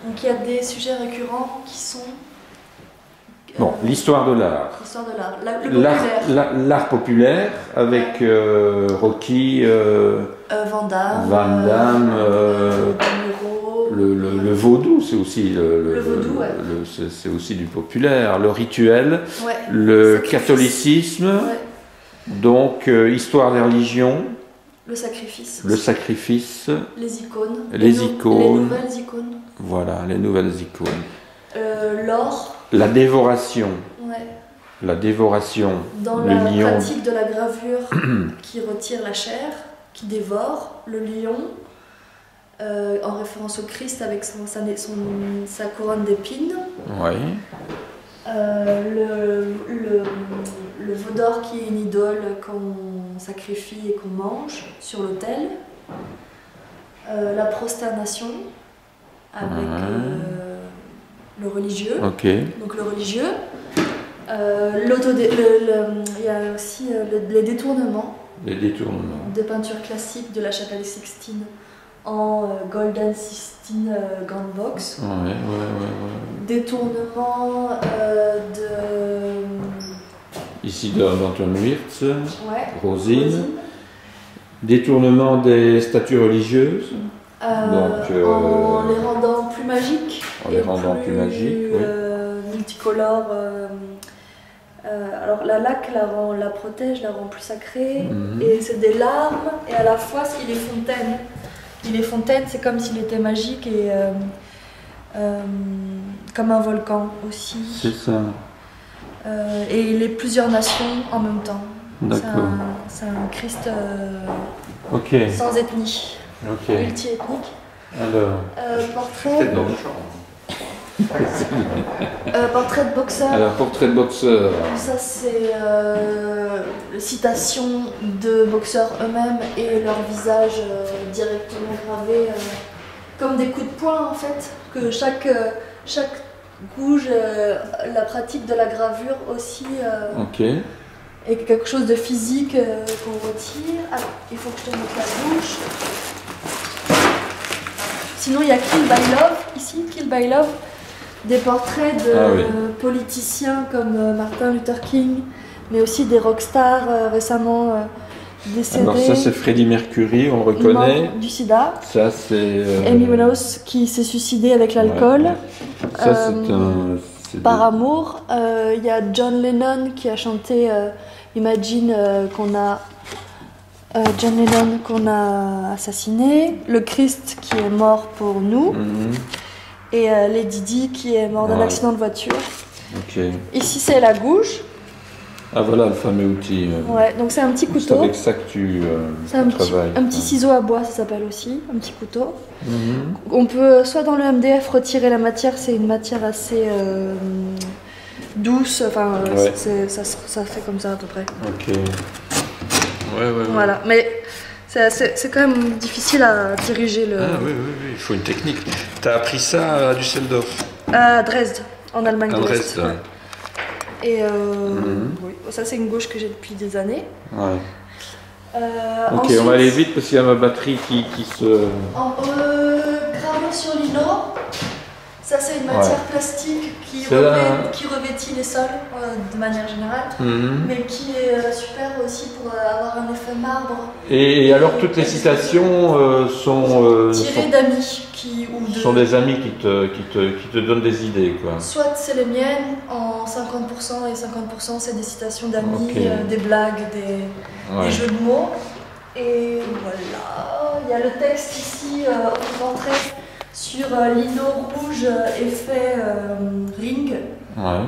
Donc il y a des sujets récurrents qui sont... Bon, l'histoire de l'art. L'histoire de l'art. Le populaire. L'art populaire avec Rocky, Van Damme, le vaudou, c'est aussi le vaudou, ouais. C'est aussi du populaire, le rituel, ouais. Le catholicisme, ouais. Donc histoire des religions, le sacrifice, les icônes, les nouvelles icônes, voilà, les nouvelles icônes, l'or, la dévoration. Ouais. La dévoration, dans le la lion. pratique de la gravure qui retire la chair, qui dévore, le lion, en référence au Christ avec sa couronne d'épines. Oui. Le veau d'or qui est une idole qu'on sacrifie et qu'on mange sur l'autel. La prosternation avec le religieux. Okay. Donc le religieux. Il y a aussi les détournements. Les détournements. Des peintures classiques de la chapelle Sixtine en Golden Sixtine Grand Box. Ouais. Détournements ici d'Antoine Wirtz, Rosine. Détournement des statues religieuses. En les rendant plus magiques. Plus magiques, oui. Multicolores. Alors la laque la protège, la rend plus sacrée, et c'est des larmes, et à la fois il est fontaine. Il est fontaine, c'est comme s'il était magique et comme un volcan aussi. C'est ça. Et il est plusieurs nations en même temps. D'accord. C'est un Christ sans ethnie, multi-ethnique. Alors, portrait. Portrait de boxeur. Alors, portrait de boxeur. Ça, c'est citations de boxeurs eux-mêmes et leur visage directement gravés comme des coups de poing en fait. Que chaque gouge, la pratique de la gravure aussi est quelque chose de physique qu'on retire. Alors, il faut que je te mette la bouche. Sinon, il y a Kill by Love ici, Kill by Love. Des portraits de politiciens comme Martin Luther King, mais aussi des rockstars récemment décédés. Alors ça c'est Freddie Mercury, on le reconnaît. Du sida. Ça c'est... Amy Winehouse qui s'est suicidée avec l'alcool. Ça c'est par amour. Il y a John Lennon qui a chanté Imagine John Lennon qu'on a assassiné. Le Christ qui est mort pour nous. Et Lady Di qui est mort d'un accident de voiture. Ici c'est la gouge. Ah voilà le fameux outil. Ouais, donc c'est un petit couteau. C'est avec ça que tu travailles. Un petit ciseau à bois, ça s'appelle aussi, un petit couteau. On peut soit dans le MDF retirer la matière, c'est une matière assez douce, enfin ça fait comme ça à peu près. Voilà, mais c'est quand même difficile à diriger le... Ah oui, il faut une technique. T'as appris ça à Düsseldorf? À Dresde, en Allemagne de l'Est. Dresde. Et oui, ça c'est une gauche que j'ai depuis des années. Ensuite, on va aller vite parce qu'il y a ma batterie qui se... Gravure sur lino. Ça c'est une matière plastique qui revêtit les sols de manière générale, mais qui est super aussi pour avoir un effet marbre. Et alors toutes les citations sont tirées d'amis sont des amis qui te donnent des idées quoi. Soit c'est les miennes en 50% et 50% c'est des citations d'amis, des blagues, des jeux de mots. Et voilà, il y a le texte ici au portrait. Sur lino rouge, effet ring,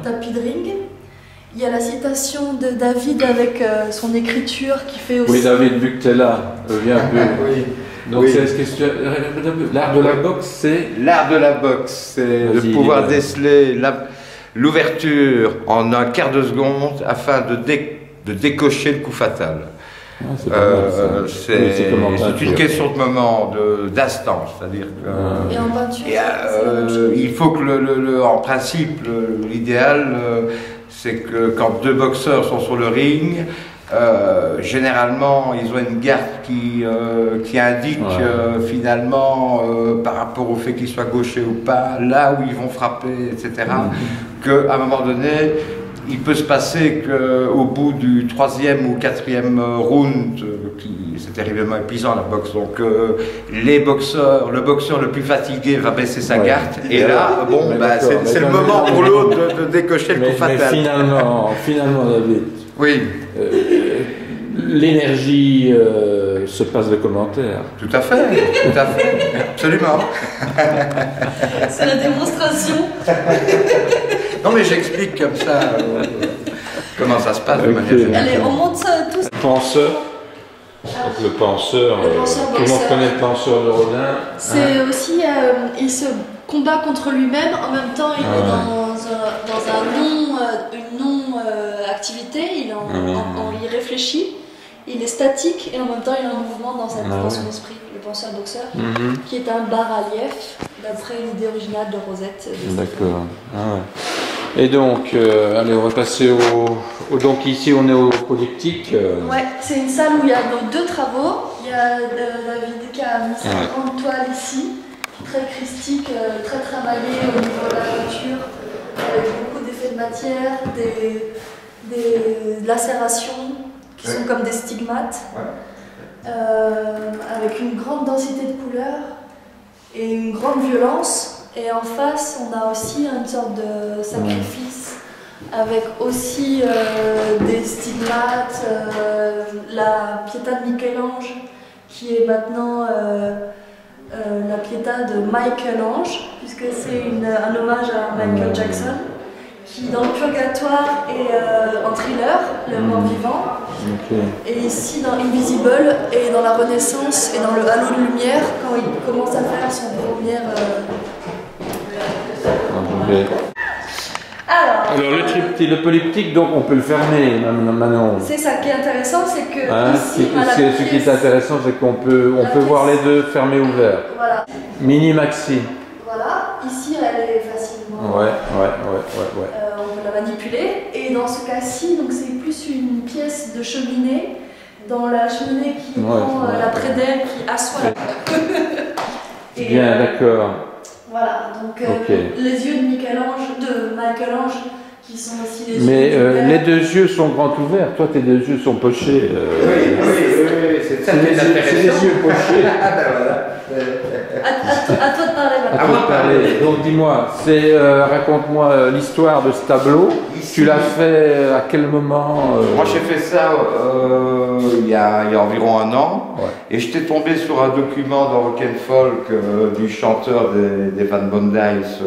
tapis de ring. Il y a la citation de David avec son écriture qui fait aussi... Oui, David, vu que tu es là, viens un peu. Donc, l'art de la boxe, c'est... L'art de la boxe, c'est de pouvoir déceler l'ouverture en un quart de seconde afin de décocher le coup fatal. C'est une question de moment, d'instant, c'est-à-dire que... Et en peinture, il faut que, en principe, l'idéal, c'est que quand deux boxeurs sont sur le ring, Généralement, ils ont une garde qui indique finalement, par rapport au fait qu'ils soient gauchers ou pas, là où ils vont frapper, etc. Qu'à un moment donné, il peut se passer qu'au bout du 3e ou 4e round, c'est terriblement épuisant la boxe, donc le boxeur le plus fatigué va baisser sa garde, et là, bon, bah, c'est le moment pour l'autre de décocher le coup fatal. Mais finalement, David, oui. L'énergie se passe de commentaires. Tout à fait, absolument. C'est la démonstration. Non mais j'explique comme ça comment ça se passe de manière générale. Allez, on monte tous. Le penseur. Le penseur, tout le monde connaît le penseur de Rodin. C'est aussi, il se combat contre lui-même, en même temps il est dans une non-activité, il réfléchit, il est statique et en même temps il a un mouvement dans son esprit, le penseur boxeur, qui est un bas-relief, d'après l'idée originale de Rosette. D'accord. Et donc, allez, on va passer donc ici on est au polyptyque. Ouais, c'est une salle où il y a donc 2 travaux. Il y a David qui a mis sa grande toile ici, très christique, très travaillée au niveau de la peinture, avec beaucoup d'effets de matière, des lacérations qui sont comme des stigmates, avec une grande densité de couleurs et une grande violence. Et en face, on a aussi une sorte de sacrifice, avec aussi des stigmates, la Pietà de Michel-Ange, qui est maintenant la Pietà de Michel-Ange, puisque c'est un hommage à Michael Jackson, qui dans le Purgatoire est en thriller, le mort-vivant, et ici dans Invisible, et dans la Renaissance, et dans le halo de lumière, quand il commence à faire son premier... Alors le triptyque, le polyptyque, donc on peut le fermer maintenant. C'est ça qui est intéressant, c'est que ici, ce qui est intéressant, c'est qu'on peut voir les deux fermés ouverts. Voilà. Mini maxi. Voilà. Ici, elle est facilement. On peut la manipuler. Et dans ce cas-ci, donc c'est plus une pièce de cheminée. Dans la cheminée qui prend la prédelle, qui assoit. Bien, d'accord. Voilà, donc les yeux de Michel-Ange, qui sont aussi les yeux. Mais les 2 yeux sont grands ouverts, toi tes 2 yeux sont pochés. Oui, c'est les yeux pochés. À toi de parler maintenant. À toi de parler. Donc dis-moi, raconte-moi l'histoire de ce tableau. Ici, tu l'as fait à quel moment Moi j'ai fait ça il y a environ 1 an, et j'étais tombé sur un document dans Rock and Folk du chanteur des Van Bondies,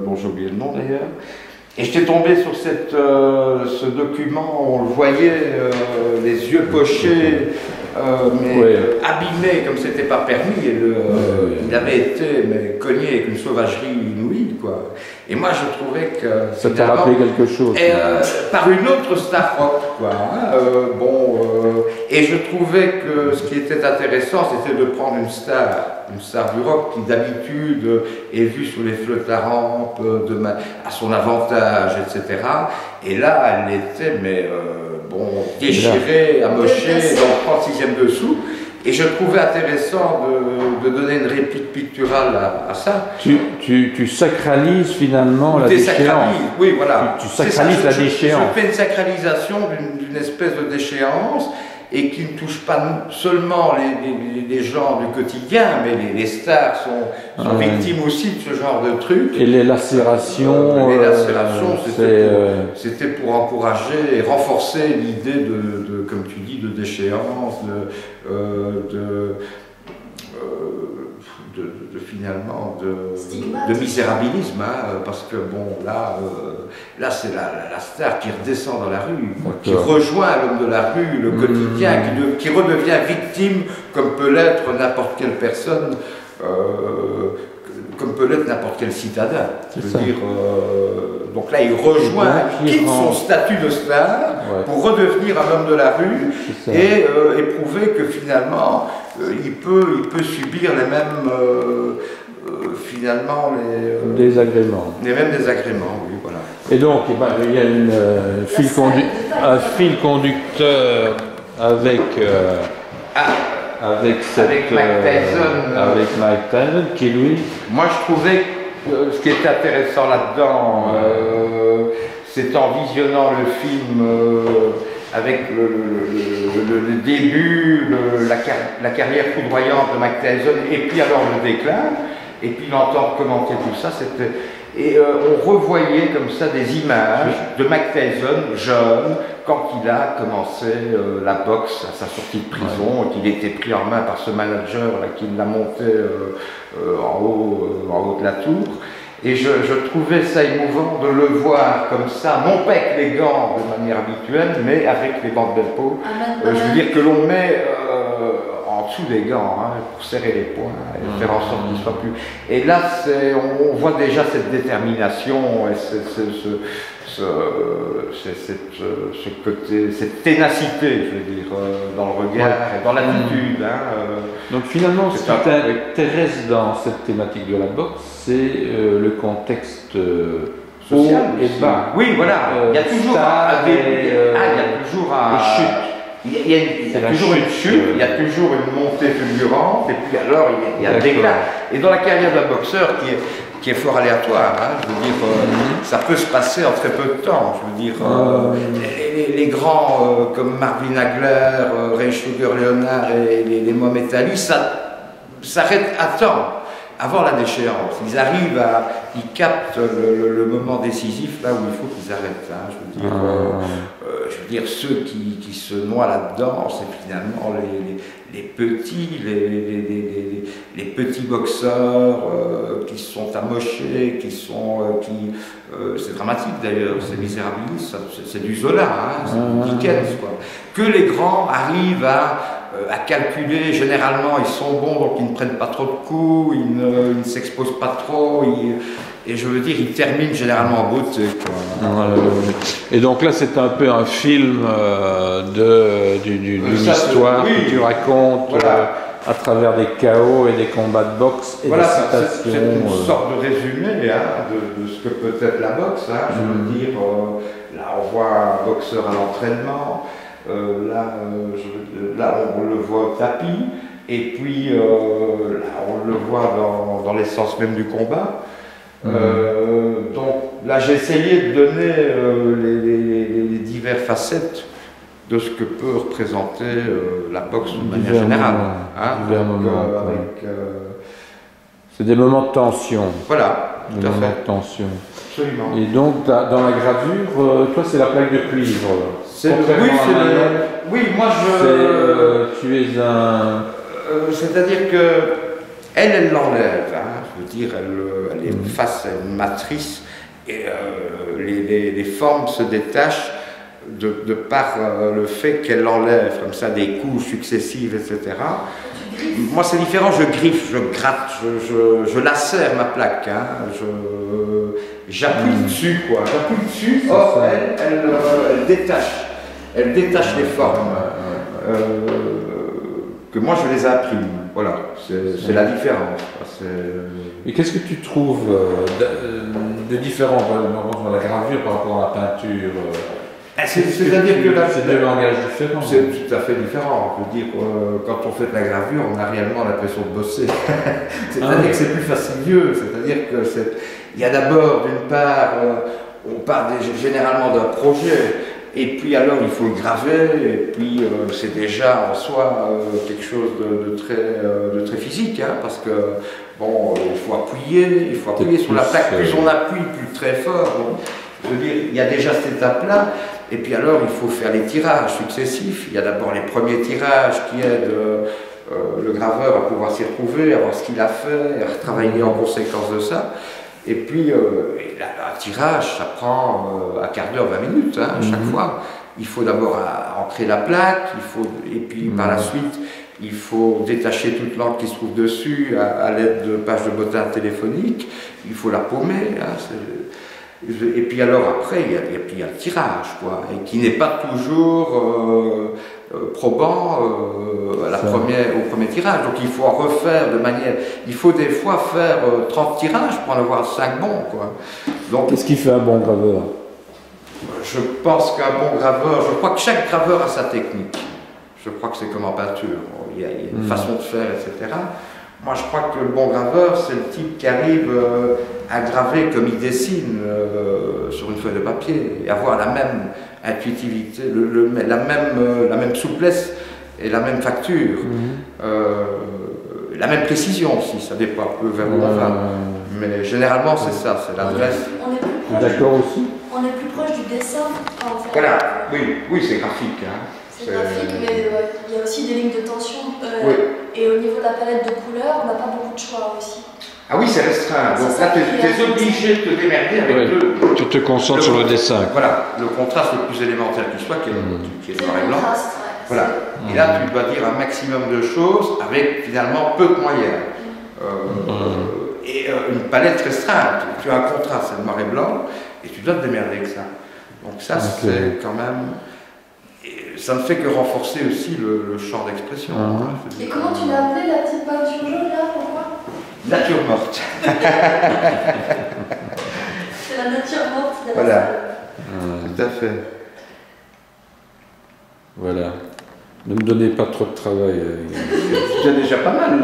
dont j'ai oublié le nom d'ailleurs. Et j'étais tombé sur ce document où on le voyait, les yeux pochés, abîmés comme c'était pas permis. Et il avait été cogné avec une sauvagerie inouïe, quoi. Et moi je trouvais que... Ça t'a rappelé quelque chose. Par une autre star rock, quoi. Et je trouvais que ce qui était intéressant, c'était de prendre une star du rock qui d'habitude est vue sous les flottes à rampe, à son avantage, etc. Et là, elle était, déchirée, amochée, dans le 36e dessous. Et je trouvais intéressant de donner une réplique picturale à ça. Tu sacralises finalement la déchéance. Oui, voilà. Tu sacralises la déchéance. Je fais une sacralisation d'une espèce de déchéance, et qui ne touche pas seulement les gens du quotidien, mais les stars sont victimes aussi de ce genre de trucs. Et les lacérations, c'était pour encourager et renforcer l'idée comme tu dis, de déchéance, finalement de misérabilisme, parce que bon, là c'est la star qui redescend dans la rue, qui rejoint l'homme de la rue, le quotidien, qui redevient victime, comme peut l'être n'importe quelle personne, comme peut l'être n'importe quel citadin. Donc là, il rejoint, quitte son statut de star pour redevenir un homme de la rue et éprouver que finalement, il peut subir les mêmes, désagréments. Les mêmes désagréments, oui, voilà. Et donc, il y a un fil conducteur avec Mike Tyson, qui lui... Moi je trouvais que ce qui était intéressant là-dedans, c'est en visionnant le film avec le début, la carrière foudroyante de Mike Tyson, et puis alors le déclin, et puis l'entendre commenter tout ça, c'était... Et on revoyait comme ça des images de Mike Tyson jeune, quand il a commencé la boxe à sa sortie de prison, et qu'il était pris en main par ce manager là, qui l'a monté en haut de la tour. Et je trouvais ça émouvant de le voir comme ça, non pas avec les gants de manière habituelle, mais avec les bandes de peau. Je veux dire que l'on met en dessous des gants pour serrer les poings et faire en sorte qu'il soit plus. Et là, on voit déjà cette détermination et ce côté, cette ténacité, je veux dire, dans le regard et dans l'attitude. Donc finalement, ce qui t'intéresse dans cette thématique de la boxe, c'est le contexte social et bas. Oui, voilà. Il y a toujours une chute. Il y a toujours une chute, il y a toujours une montée fulgurante, et puis alors il y a un déclin. Et dans la carrière d'un boxeur qui est fort aléatoire, je veux dire, ça peut se passer en très peu de temps. Je veux dire, les grands comme Marvin Hagler, Ray Sugar Leonard et les Mohamed Ali, ça s'arrête à temps. Avant la déchéance, ils captent le moment décisif là où il faut qu'ils arrêtent. Je veux dire, ceux qui se noient là-dedans, c'est finalement les petits boxeurs qui sont amochés, c'est dramatique d'ailleurs, c'est misérabiliste, c'est du Zola, c'est du Dickens, quoi. Que les grands arrivent à calculer, généralement ils sont bons donc ils ne prennent pas trop de coups, ils ne s'exposent pas trop, et je veux dire ils terminent généralement en beauté. Et donc là c'est un peu un film d'une histoire que tu racontes à travers des chaos et des combats de boxe et des citations. C'est une sorte de résumé de ce que peut être la boxe. Je veux dire, là on voit un boxeur à l'entraînement. Là, on le voit au tapis, et puis là, on le voit dans l'essence même du combat. Donc là, j'ai essayé de donner les diverses facettes de ce que peut représenter la boxe de manière générale. C'est des moments de tension. Voilà, tout à fait. De tension. Absolument. Et donc, dans la gravure, toi, c'est la plaque de cuivre. Oui, moi je... tu es un... c'est-à-dire que elle l'enlève. Je veux dire, elle est face à une matrice et les formes se détachent de par le fait qu'elle enlève comme ça des couches successives, etc. Moi c'est différent, je griffe, je gratte, je lacère ma plaque, j'appuie dessus, j'appuie dessus, or elle détache. Elle détache les formes que moi je les imprime. Voilà, c'est la différence. Et qu'est-ce que tu trouves de différent dans la gravure par rapport à la peinture? C'est-à-dire que là, c'est deux langages différents. C'est tout à fait différent. On peut dire quand on fait de la gravure, on a réellement l'impression de bosser. C'est-à-dire que c'est plus fastidieux. C'est-à-dire que il y a d'abord, d'une part, on part généralement d'un projet. Et puis alors il faut le graver, et puis c'est déjà en soi quelque chose de très physique, parce que bon, il faut appuyer sur la plaque, plus on appuie, plus très fort. Donc, je veux dire, il y a déjà cette étape-là, et puis alors il faut faire les tirages successifs. Il y a d'abord les premiers tirages qui aident le graveur à pouvoir s'y retrouver, à voir ce qu'il a fait, à retravailler en conséquence de ça. Et puis, un tirage, ça prend un quart d'heure, 20 minutes, chaque fois. Il faut d'abord ancrer la plaque, et puis par la suite, il faut détacher toute l'encre qui se trouve dessus à l'aide de pages de bottin téléphoniques. Il faut la paumer. Et puis alors après, il y a le tirage, et qui n'est pas toujours probant au premier tirage. Donc il faut en refaire de manière... Il faut des fois faire 30 tirages pour en avoir 5 bons, Donc, qu'est-ce qui fait un bon graveur? Je pense qu'un bon graveur... Je crois que chaque graveur a sa technique. Je crois que c'est comme en peinture. Il y a une façon de faire, etc. Moi, je crois que le bon graveur, c'est le type qui arrive à graver comme il dessine sur une feuille de papier et avoir la même intuitivité, la même souplesse et la même facture. La même précision aussi, ça dépend un peu vers où on va. Mais généralement, c'est ça, c'est l'adresse. D'accord aussi. On est plus proche du dessin, en fait. Voilà, oui, c'est graphique. Hein. C'est graphique, mais il y a aussi des lignes de tension. Et au niveau de la palette de couleurs, on n'a pas beaucoup de choix aussi. Ah oui, c'est restreint. Donc là, tu es obligé de te démerder avec Tu te concentres sur le dessin. Voilà, le contraste le plus élémentaire qui soit, qui est noir et blanc. Voilà. Et là, tu dois dire un maximum de choses avec finalement peu de moyens. Et une palette restreinte. Tu as un contraste, c'est le noir et blanc, et tu dois te démerder avec ça. Donc ça, c'est quand même... Et ça ne fait que renforcer aussi le champ d'expression. Et comment tu l'as appelé, la petite peinture jaune, là, pourquoi? Nature morte. C'est la nature morte de la Voilà. salle. Tout à fait. Voilà. Ne me donnez pas trop de travail. C'est déjà pas mal.